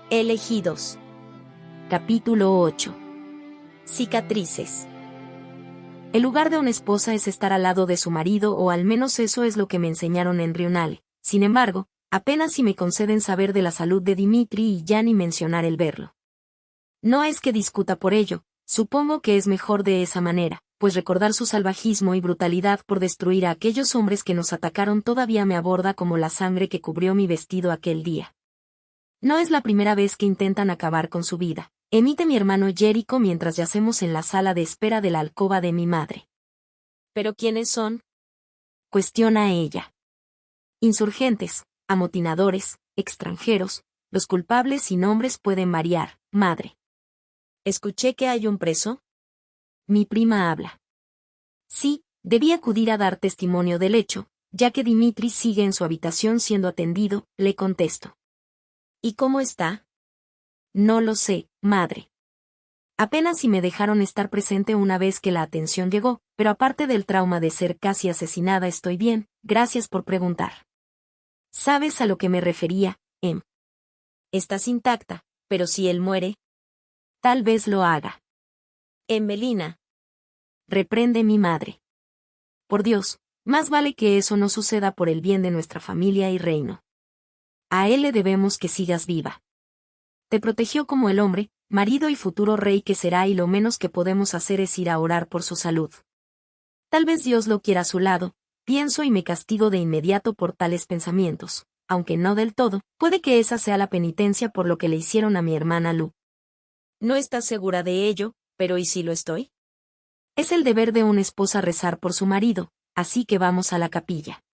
Elegidos. Capítulo 8. Cicatrices. El lugar de una esposa es estar al lado de su marido, o al menos eso es lo que me enseñaron en Ryunale. Sin embargo, apenas si me conceden saber de la salud de Dimitri y ya ni mencionar el verlo. No es que discuta por ello, supongo que es mejor de esa manera, pues recordar su salvajismo y brutalidad por destruir a aquellos hombres que nos atacaron todavía me aborda como la sangre que cubrió mi vestido aquel día. No es la primera vez que intentan acabar con su vida, emite mi hermano Jericho mientras yacemos en la sala de espera de la alcoba de mi madre. ¿Pero quiénes son? Cuestiona ella. Insurgentes, amotinadores, extranjeros, los culpables y nombres pueden variar, madre. ¿Escuché que hay un preso? Mi prima habla. Sí, debí acudir a dar testimonio del hecho, ya que Dimitri sigue en su habitación siendo atendido, le contesto. ¿Y cómo está? No lo sé, madre. Apenas si me dejaron estar presente una vez que la atención llegó, pero aparte del trauma de ser casi asesinada estoy bien, gracias por preguntar. ¿Sabes a lo que me refería, Em? Estás intacta, pero si él muere, tal vez lo haga. Melina. Reprende mi madre. Por Dios, más vale que eso no suceda por el bien de nuestra familia y reino. A él le debemos que sigas viva. Te protegió como el hombre, marido y futuro rey que será y lo menos que podemos hacer es ir a orar por su salud. Tal vez Dios lo quiera a su lado, pienso y me castigo de inmediato por tales pensamientos, aunque no del todo, puede que esa sea la penitencia por lo que le hicieron a mi hermana Lu. No estás segura de ello, pero ¿y si lo estoy? Es el deber de una esposa rezar por su marido, así que vamos a la capilla.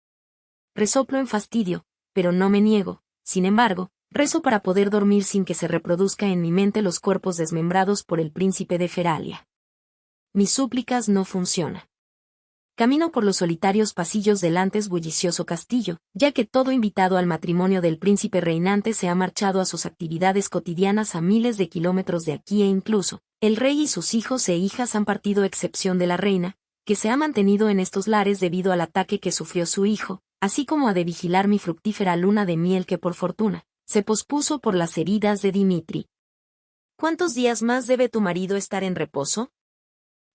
Resoplo en fastidio, pero no me niego, sin embargo, rezo para poder dormir sin que se reproduzca en mi mente los cuerpos desmembrados por el príncipe de Feralia. Mis súplicas no funcionan. Camino por los solitarios pasillos del antes bullicioso castillo, ya que todo invitado al matrimonio del príncipe reinante se ha marchado a sus actividades cotidianas a miles de kilómetros de aquí e incluso, el rey y sus hijos e hijas han partido a excepción de la reina, que se ha mantenido en estos lares debido al ataque que sufrió su hijo, así como a de vigilar mi fructífera luna de miel que por fortuna, se pospuso por las heridas de Dimitri. ¿Cuántos días más debe tu marido estar en reposo?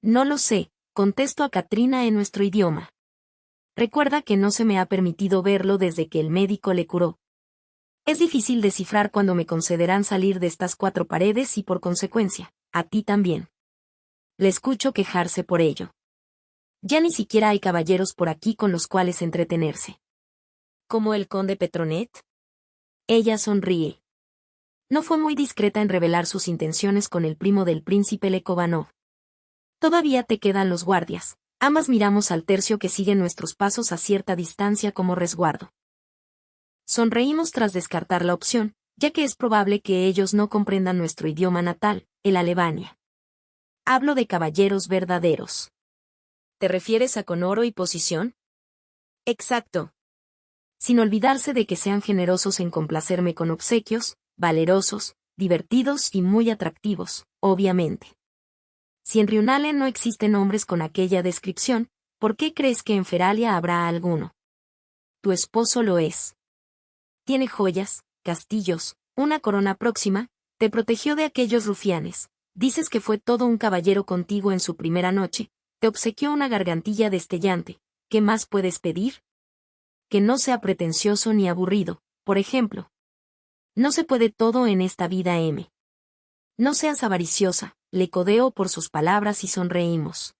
No lo sé, contesto a Katrina en nuestro idioma. Recuerda que no se me ha permitido verlo desde que el médico le curó. Es difícil descifrar cuándo me concederán salir de estas cuatro paredes y por consecuencia, a ti también. Le escucho quejarse por ello. Ya ni siquiera hay caballeros por aquí con los cuales entretenerse. ¿Como el conde Petronet? Ella sonríe. No fue muy discreta en revelar sus intenciones con el primo del príncipe Lekovanov. Todavía te quedan los guardias. Ambas miramos al tercio que sigue nuestros pasos a cierta distancia como resguardo. Sonreímos tras descartar la opción, ya que es probable que ellos no comprendan nuestro idioma natal, el Alevania. Hablo de caballeros verdaderos. ¿Te refieres a con oro y posición? Exacto. Sin olvidarse de que sean generosos en complacerme con obsequios, valerosos, divertidos y muy atractivos, obviamente. Si en Ryunale no existen hombres con aquella descripción, ¿por qué crees que en Feralia habrá alguno? Tu esposo lo es. Tiene joyas, castillos, una corona próxima, te protegió de aquellos rufianes, dices que fue todo un caballero contigo en su primera noche, te obsequió una gargantilla destellante, ¿qué más puedes pedir? Que no sea pretencioso ni aburrido, por ejemplo. No se puede todo en esta vida, M. No seas avariciosa, le codeo por sus palabras y sonreímos.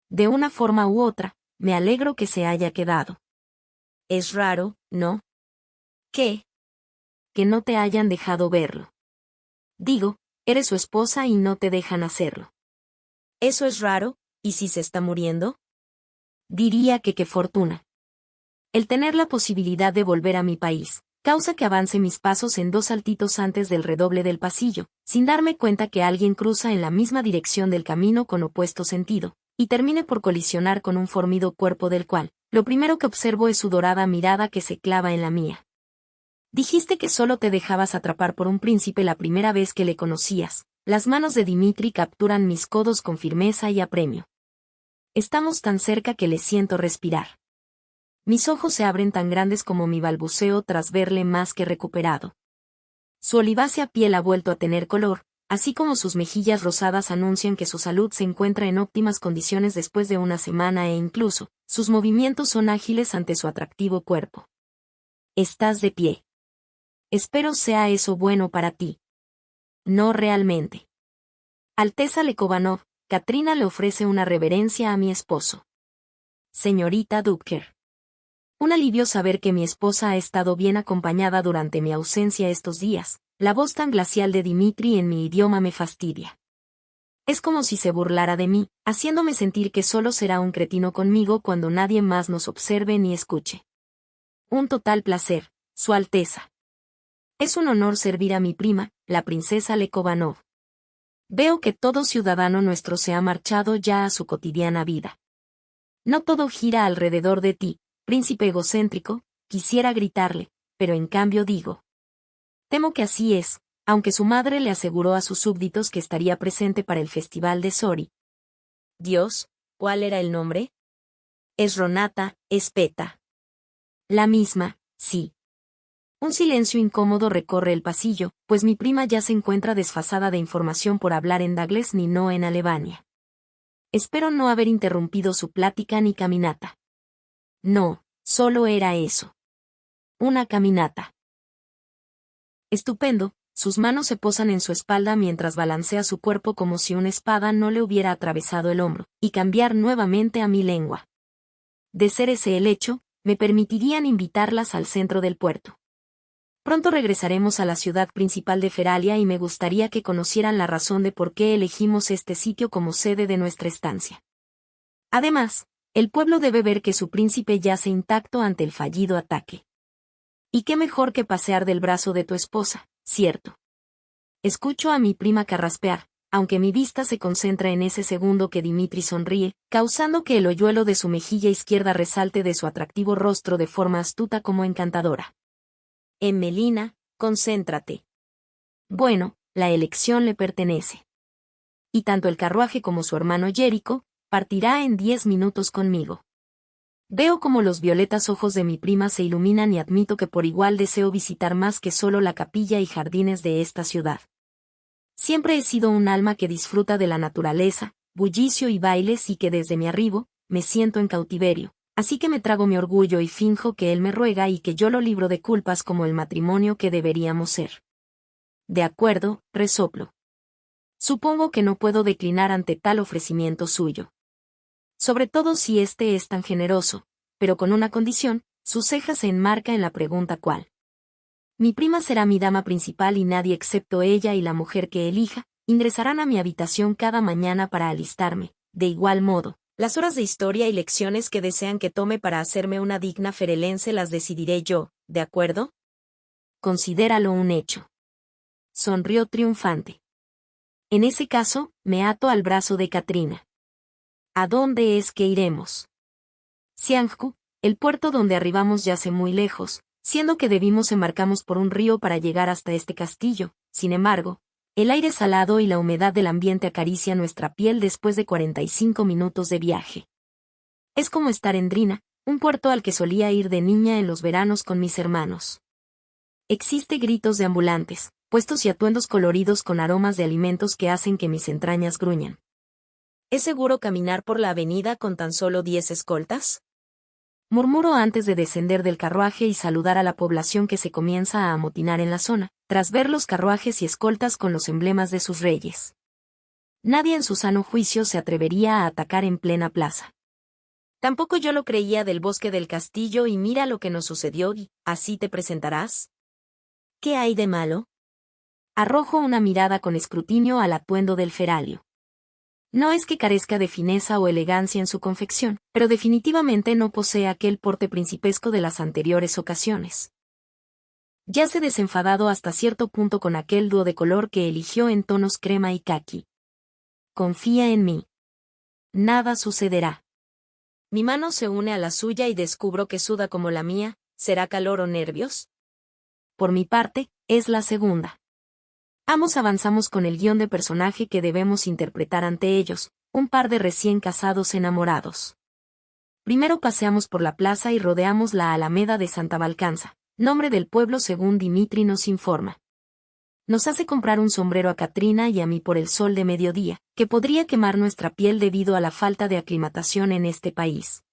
De una forma u otra, me alegro que se haya quedado. Es raro, ¿no? ¿Qué? Que no te hayan dejado verlo. Digo, eres su esposa y no te dejan hacerlo. ¿Eso es raro? ¿Y si se está muriendo? Diría que qué fortuna. El tener la posibilidad de volver a mi país, causa que avance mis pasos en dos saltitos antes del redoble del pasillo, sin darme cuenta que alguien cruza en la misma dirección del camino con opuesto sentido, y termine por colisionar con un formido cuerpo del cual, lo primero que observo es su dorada mirada que se clava en la mía. Dijiste que solo te dejabas atrapar por un príncipe la primera vez que le conocías. Las manos de Dimitri capturan mis codos con firmeza y apremio. Estamos tan cerca que le siento respirar. Mis ojos se abren tan grandes como mi balbuceo tras verle más que recuperado. Su olivácea piel ha vuelto a tener color, así como sus mejillas rosadas anuncian que su salud se encuentra en óptimas condiciones después de una semana e incluso, sus movimientos son ágiles ante su atractivo cuerpo. Estás de pie. Espero sea eso bueno para ti. No realmente. Alteza Lekovanov, Katrina le ofrece una reverencia a mi esposo. Señorita Dubker. Un alivio saber que mi esposa ha estado bien acompañada durante mi ausencia estos días. La voz tan glacial de Dimitri en mi idioma me fastidia. Es como si se burlara de mí, haciéndome sentir que solo será un cretino conmigo cuando nadie más nos observe ni escuche. Un total placer, Su Alteza. Es un honor servir a mi prima, la princesa Lekovanov. Veo que todo ciudadano nuestro se ha marchado ya a su cotidiana vida. No todo gira alrededor de ti, príncipe egocéntrico, quisiera gritarle, pero en cambio digo. Temo que así es, aunque su madre le aseguró a sus súbditos que estaría presente para el festival de Sori. Dios, ¿cuál era el nombre? Es Ronata, Espeta. La misma, sí. Un silencio incómodo recorre el pasillo, pues mi prima ya se encuentra desfasada de información por hablar en Douglas ni no en Alemania. Espero no haber interrumpido su plática ni caminata. No, solo era eso. Una caminata. Estupendo, sus manos se posan en su espalda mientras balancea su cuerpo como si una espada no le hubiera atravesado el hombro, y cambiar nuevamente a mi lengua. De ser ese el hecho, me permitirían invitarlas al centro del puerto. Pronto regresaremos a la ciudad principal de Feralia y me gustaría que conocieran la razón de por qué elegimos este sitio como sede de nuestra estancia. Además, el pueblo debe ver que su príncipe yace intacto ante el fallido ataque. Y qué mejor que pasear del brazo de tu esposa, ¿cierto? Escucho a mi prima carraspear, aunque mi vista se concentra en ese segundo que Dimitri sonríe, causando que el hoyuelo de su mejilla izquierda resalte de su atractivo rostro de forma astuta como encantadora. Melina, concéntrate. Bueno, la elección le pertenece. Y tanto el carruaje como su hermano Jericho, partirá en 10 minutos conmigo. Veo como los violetas ojos de mi prima se iluminan y admito que por igual deseo visitar más que solo la capilla y jardines de esta ciudad. Siempre he sido un alma que disfruta de la naturaleza, bullicio y bailes y que desde mi arribo, me siento en cautiverio. Así que me trago mi orgullo y finjo que él me ruega y que yo lo libro de culpas como el matrimonio que deberíamos ser. De acuerdo, resoplo. Supongo que no puedo declinar ante tal ofrecimiento suyo. Sobre todo si este es tan generoso, pero con una condición, su ceja se enmarca en la pregunta ¿cuál? Mi prima será mi dama principal y nadie excepto ella y la mujer que elija, ingresarán a mi habitación cada mañana para alistarme, de igual modo. Las horas de historia y lecciones que desean que tome para hacerme una digna ferelense las decidiré yo, ¿de acuerdo? Considéralo un hecho. Sonrió triunfante. En ese caso, me ato al brazo de Katrina. ¿A dónde es que iremos? Xianghu, el puerto donde arribamos yace muy lejos, siendo que debimos embarcamos por un río para llegar hasta este castillo. Sin embargo, el aire salado y la humedad del ambiente acaricia nuestra piel después de 45 minutos de viaje. Es como estar en Drina, un puerto al que solía ir de niña en los veranos con mis hermanos. Existe gritos de ambulantes, puestos y atuendos coloridos con aromas de alimentos que hacen que mis entrañas gruñan. ¿Es seguro caminar por la avenida con tan solo 10 escoltas? Murmuro antes de descender del carruaje y saludar a la población que se comienza a amotinar en la zona, tras ver los carruajes y escoltas con los emblemas de sus reyes. Nadie en su sano juicio se atrevería a atacar en plena plaza. Tampoco yo lo creía del bosque del castillo y mira lo que nos sucedió y, ¿así te presentarás? ¿Qué hay de malo? Arrojo una mirada con escrutinio al atuendo del feralio. No es que carezca de fineza o elegancia en su confección, pero definitivamente no posee aquel porte principesco de las anteriores ocasiones. Yace desenfadado hasta cierto punto con aquel dúo de color que eligió en tonos crema y caqui. Confía en mí. Nada sucederá. Mi mano se une a la suya y descubro que suda como la mía. ¿Será calor o nervios? Por mi parte, es la segunda. Ambos avanzamos con el guión de personaje que debemos interpretar ante ellos, un par de recién casados enamorados. Primero paseamos por la plaza y rodeamos la Alameda de Santa Balcanza, nombre del pueblo según Dimitri nos informa. Nos hace comprar un sombrero a Katrina y a mí por el sol de mediodía, que podría quemar nuestra piel debido a la falta de aclimatación en este país.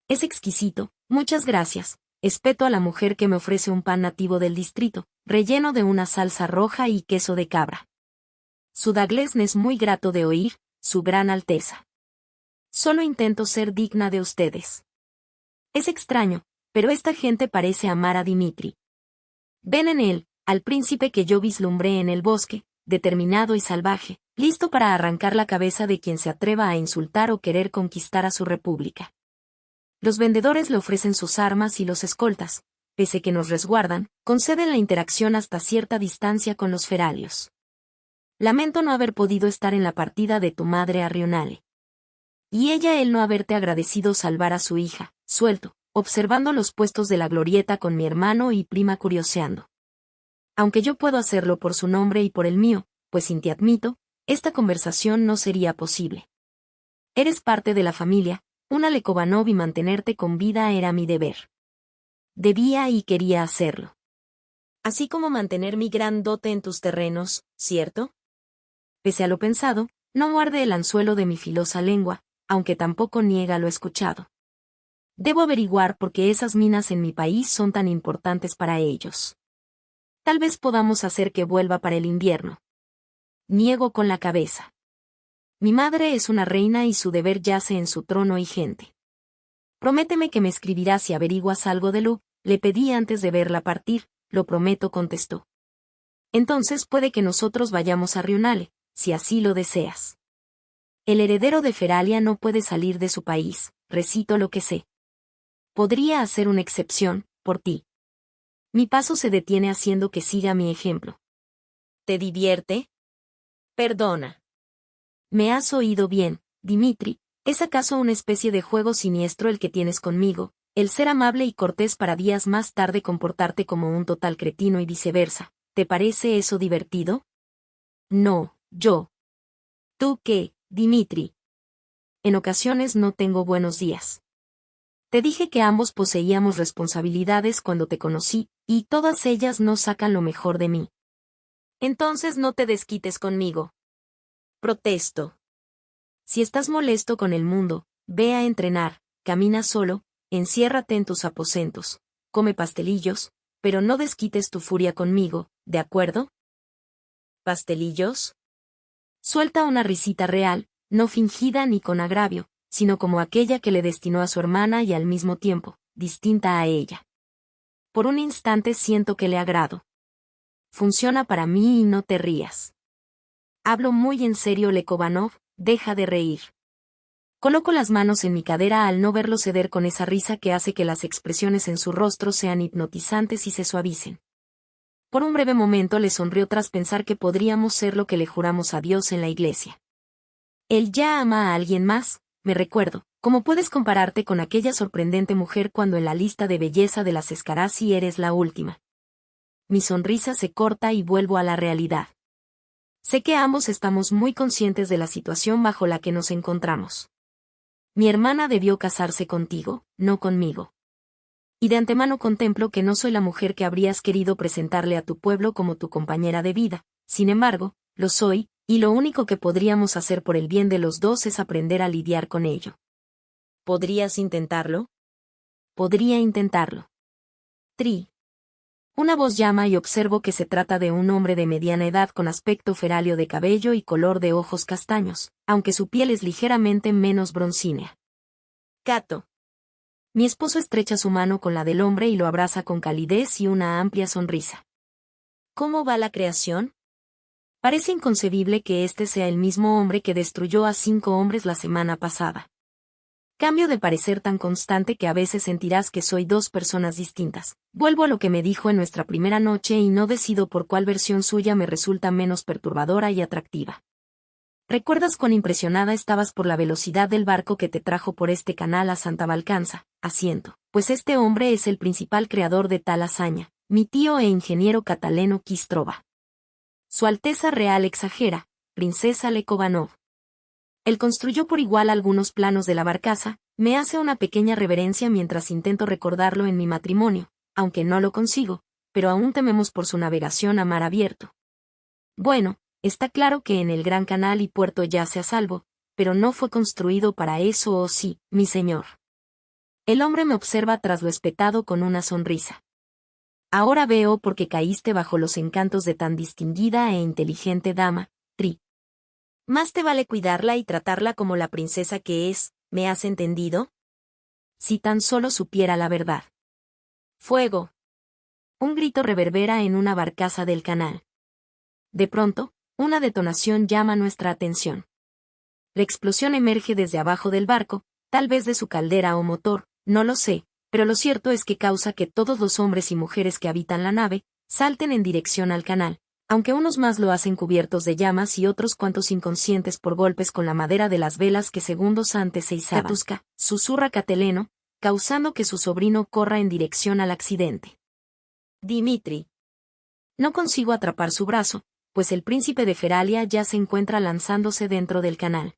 Es exquisito, muchas gracias. Espeto a la mujer que me ofrece un pan nativo del distrito, relleno de una salsa roja y queso de cabra. Su Douglas es muy grato de oír, Su Gran Alteza. Solo intento ser digna de ustedes. Es extraño, pero esta gente parece amar a Dimitri. Ven en él, al príncipe que yo vislumbré en el bosque, determinado y salvaje, listo para arrancar la cabeza de quien se atreva a insultar o querer conquistar a su república. Los vendedores le ofrecen sus armas y los escoltas, pese que nos resguardan, conceden la interacción hasta cierta distancia con los feralios. Lamento no haber podido estar en la partida de tu madre a Rionale. Y él no haberte agradecido salvar a su hija, suelto, observando los puestos de la glorieta con mi hermano y prima curioseando. Aunque yo puedo hacerlo por su nombre y por el mío, pues sin te admito, esta conversación no sería posible. Eres parte de la familia, una Lekovanov y mantenerte con vida era mi deber. Debía y quería hacerlo. Así como mantener mi gran dote en tus terrenos, ¿cierto? Pese a lo pensado, no muerde el anzuelo de mi filosa lengua, aunque tampoco niega lo escuchado. Debo averiguar por qué esas minas en mi país son tan importantes para ellos. Tal vez podamos hacer que vuelva para el invierno. Niego con la cabeza. Mi madre es una reina y su deber yace en su trono y gente. Prométeme que me escribirás si averiguas algo de Lu, le pedí antes de verla partir, lo prometo, contestó. Entonces puede que nosotros vayamos a Rionale, si así lo deseas. El heredero de Feralia no puede salir de su país, recito lo que sé. Podría hacer una excepción, por ti. Mi paso se detiene haciendo que siga mi ejemplo. ¿Te divierte? Perdona. Me has oído bien, Dimitri, ¿es acaso una especie de juego siniestro el que tienes conmigo, el ser amable y cortés para días más tarde comportarte como un total cretino y viceversa? ¿Te parece eso divertido? No, yo. ¿Tú qué, Dimitri? En ocasiones no tengo buenos días. Te dije que ambos poseíamos responsabilidades cuando te conocí, y todas ellas no sacan lo mejor de mí. Entonces no te desquites conmigo. Protesto. Si estás molesto con el mundo, ve a entrenar, camina solo, enciérrate en tus aposentos, come pastelillos, pero no desquites tu furia conmigo, ¿de acuerdo? ¿Pastelillos? Suelta una risita real, no fingida ni con agravio, sino como aquella que le destinó a su hermana y al mismo tiempo, distinta a ella. Por un instante siento que le agrado. Funciona para mí y no te rías. Hablo muy en serio, Lekovanov, deja de reír. Coloco las manos en mi cadera al no verlo ceder con esa risa que hace que las expresiones en su rostro sean hipnotizantes y se suavicen. Por un breve momento le sonrió tras pensar que podríamos ser lo que le juramos a Dios en la iglesia. Él ya ama a alguien más, me recuerdo. ¿Cómo puedes compararte con aquella sorprendente mujer cuando en la lista de belleza de las Escarassi eres la última? Mi sonrisa se corta y vuelvo a la realidad. Sé que ambos estamos muy conscientes de la situación bajo la que nos encontramos. Mi hermana debió casarse contigo, no conmigo. Y de antemano contemplo que no soy la mujer que habrías querido presentarle a tu pueblo como tu compañera de vida, sin embargo, lo soy, y lo único que podríamos hacer por el bien de los dos es aprender a lidiar con ello. ¿Podrías intentarlo? Podría intentarlo. Tri. Una voz llama y observo que se trata de un hombre de mediana edad con aspecto feráleo de cabello y color de ojos castaños, aunque su piel es ligeramente menos broncínea. Cato. Mi esposo estrecha su mano con la del hombre y lo abraza con calidez y una amplia sonrisa. ¿Cómo va la creación? Parece inconcebible que este sea el mismo hombre que destruyó a 5 hombres la semana pasada. Cambio de parecer tan constante que a veces sentirás que soy 2 personas distintas. Vuelvo a lo que me dijo en nuestra primera noche y no decido por cuál versión suya me resulta menos perturbadora y atractiva. ¿Recuerdas cuán impresionada estabas por la velocidad del barco que te trajo por este canal a Santa Balcanza? Asiento, pues este hombre es el principal creador de tal hazaña, mi tío e ingeniero Cataleno Kistrova. Su Alteza Real exagera, Princesa Lekovanov. Él construyó por igual algunos planos de la barcaza, me hace una pequeña reverencia mientras intento recordarlo en mi matrimonio, aunque no lo consigo, pero aún tememos por su navegación a mar abierto. Bueno, está claro que en el Gran Canal y puerto yace a salvo, pero no fue construido para eso, ¿o sí, mi señor? El hombre me observa tras lo espetado con una sonrisa. Ahora veo por qué caíste bajo los encantos de tan distinguida e inteligente dama, Tri. Más te vale cuidarla y tratarla como la princesa que es, ¿me has entendido? Si tan solo supiera la verdad. ¡Fuego! Un grito reverbera en una barcaza del canal. De pronto, una detonación llama nuestra atención. La explosión emerge desde abajo del barco, tal vez de su caldera o motor, no lo sé, pero lo cierto es que causa que todos los hombres y mujeres que habitan la nave salten en dirección al canal, aunque unos más lo hacen cubiertos de llamas y otros cuantos inconscientes por golpes con la madera de las velas que segundos antes se izaban. Katusca, susurra Cateleno, causando que su sobrino corra en dirección al accidente. Dimitri. No consigo atrapar su brazo, pues el príncipe de Feralia ya se encuentra lanzándose dentro del canal.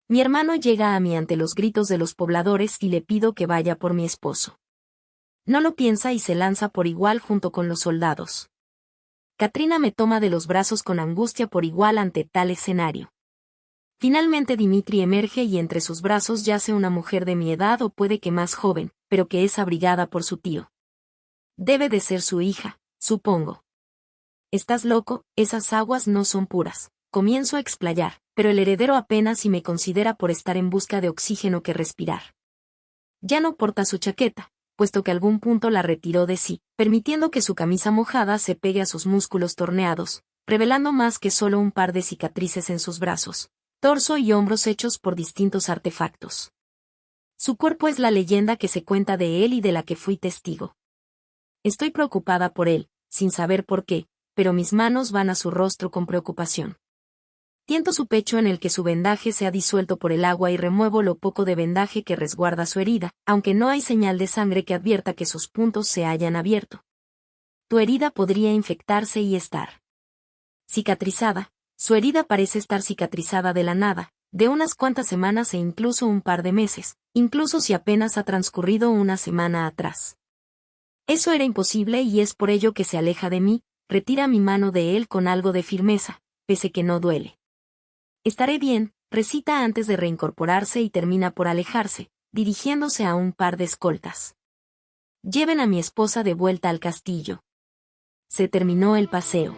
Mi hermano llega a mí ante los gritos de los pobladores y le pido que vaya por mi esposo. No lo piensa y se lanza por igual junto con los soldados. Katrina me toma de los brazos con angustia por igual ante tal escenario. Finalmente Dimitri emerge y entre sus brazos yace una mujer de mi edad o puede que más joven, pero que es abrigada por su tío. Debe de ser su hija, supongo. Estás loco, esas aguas no son puras. Comienzo a explayar, pero el heredero apenas si me considera por estar en busca de oxígeno que respirar. Ya no porta su chaqueta, puesto que algún punto la retiró de sí, permitiendo que su camisa mojada se pegue a sus músculos torneados, revelando más que solo un par de cicatrices en sus brazos, torso y hombros hechos por distintos artefactos. Su cuerpo es la leyenda que se cuenta de él y de la que fui testigo. Estoy preocupada por él, sin saber por qué, pero mis manos van a su rostro con preocupación. Tiento su pecho en el que su vendaje se ha disuelto por el agua y remuevo lo poco de vendaje que resguarda su herida, aunque no hay señal de sangre que advierta que sus puntos se hayan abierto. Tu herida podría infectarse y estar cicatrizada. Su herida parece estar cicatrizada de la nada, de unas cuantas semanas e incluso un par de meses, incluso si apenas ha transcurrido una semana atrás. Eso era imposible y es por ello que se aleja de mí, retira mi mano de él con algo de firmeza, pese que no duele. Estaré bien, recita antes de reincorporarse y termina por alejarse, dirigiéndose a un par de escoltas. Lleven a mi esposa de vuelta al castillo. Se terminó el paseo.